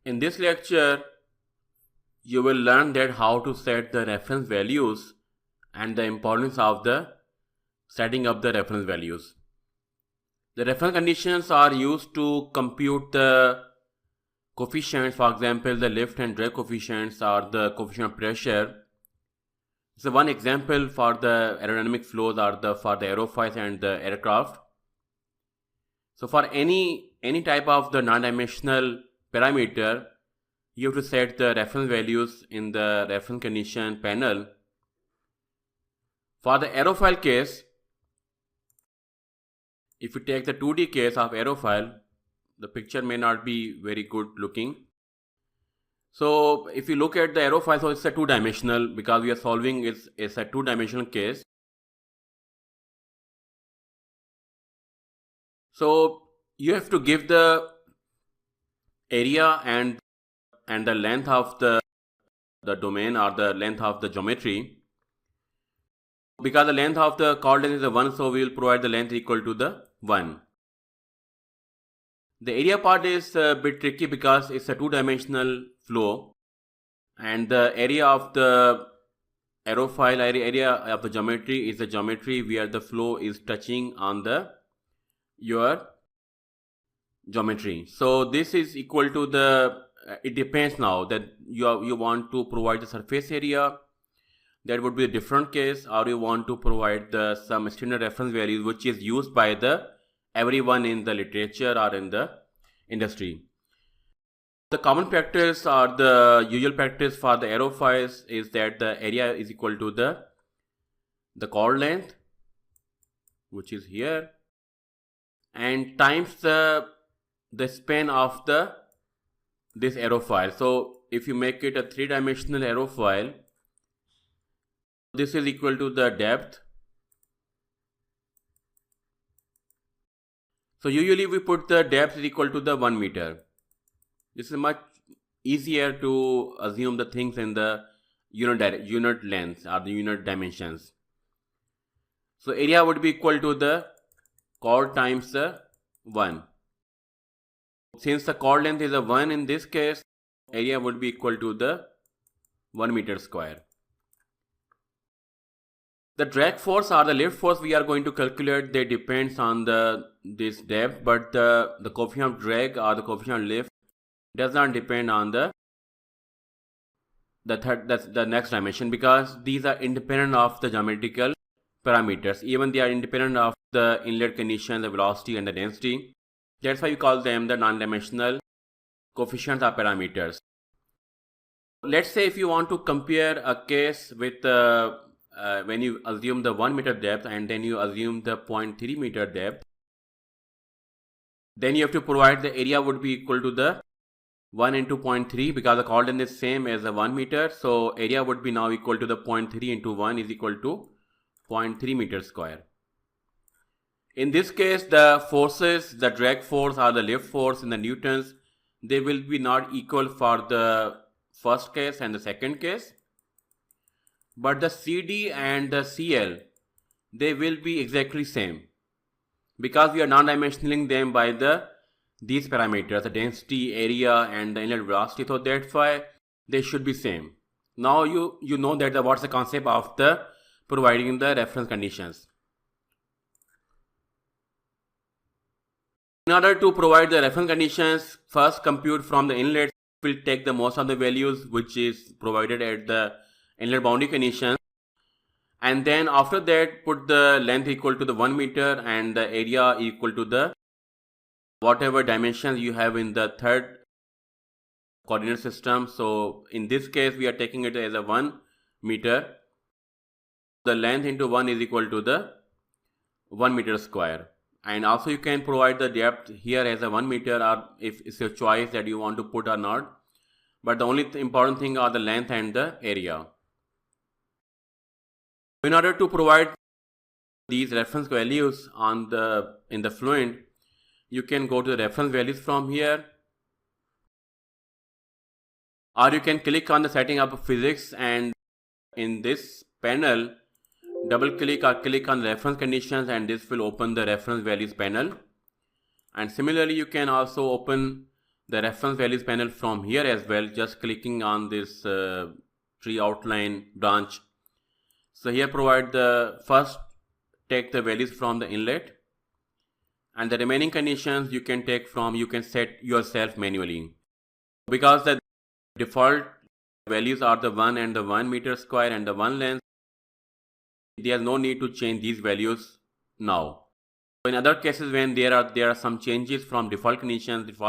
In this lecture, you will learn that how to set the reference values and the importance of the setting up the reference values. The reference conditions are used to compute the coefficients. For example, the lift and drag coefficients are the coefficient of pressure. So one example for the aerodynamic flows are for the aerofoils and the aircraft. So for any type of the non-dimensional parameter, you have to set the reference values in the reference condition panel. For the aerofoil case, if you take the 2D case of aerofoil, the picture may not be very good looking. So if you look at the aerofoil, so it's a two-dimensional because we are solving it's a two-dimensional case. So you have to give the area and the length of the domain or the length of the geometry. Because the length of the chord length is 1, so we will provide the length equal to the 1. The area part is a bit tricky because it's a two-dimensional flow, and the area of the aerofoil area of the geometry is the geometry where the flow is touching on your geometry. So this is equal to the it depends now that you want to provide the surface area. That would be a different case, or you want to provide some standard reference values which is used by everyone in the literature or in the industry. The common practice or the usual practice for the aerofoils is that the area is equal to the chord length, which is here, and times the span of this aerofoil. So if you make it a three-dimensional aerofoil, this is equal to the depth. So usually we put the depth is equal to the 1 meter. This is much easier to assume the things in the unit length or the unit dimensions. So area would be equal to the chord times 1. Since the chord length is 1 in this case, area would be equal to the 1 meter square. The drag force or the lift force we are going to calculate, that depends on this depth, but the coefficient of drag or the coefficient of lift does not depend on the next dimension, because these are independent of the geometrical parameters. Even they are independent of the inlet condition, the velocity and the density. That's why we call them the non-dimensional coefficients or parameters. Let's say if you want to compare a case with when you assume the 1 meter depth and then you assume the 0.3 meter depth, then you have to provide the area would be equal to the 1 into 0.3, because the chord length is same as the 1 meter. So area would be now equal to the 0.3 into 1 is equal to 0.3 meter square. In this case, the forces, the drag force or the lift force in the newtons, they will be not equal for the first case and the second case. But the CD and the CL, they will be exactly same, because we are non-dimensionaling them by these parameters, the density, area and the inlet velocity. So that's why they should be same. Now you know that what's the concept of the providing the reference conditions. In order to provide the reference conditions, first compute from the inlet. Will take the most of the values which is provided at the inlet boundary condition, and then after that put the length equal to the 1 meter and the area equal to the whatever dimensions you have in the third coordinate system. So in this case we are taking it as a 1 meter. The length into 1 is equal to the 1 meter square, and also you can provide the depth here as a 1 meter, or if it's your choice that you want to put or not, but the only important thing are the length and the area. In order to provide these reference values in the fluent, you can go to the reference values from here, or you can click on the setting up of physics, and in this panel double click or click on the reference conditions, and this will open the reference values panel. And similarly you can also open the reference values panel from here as well, just clicking on this tree outline branch. So here provide the first, take the values from the inlet, and the remaining conditions you can take from, you can set yourself manually. Because the default values are the 1 and the 1 meter square and the 1 length, there is no need to change these values now. In other cases, when there are some changes from default conditions, default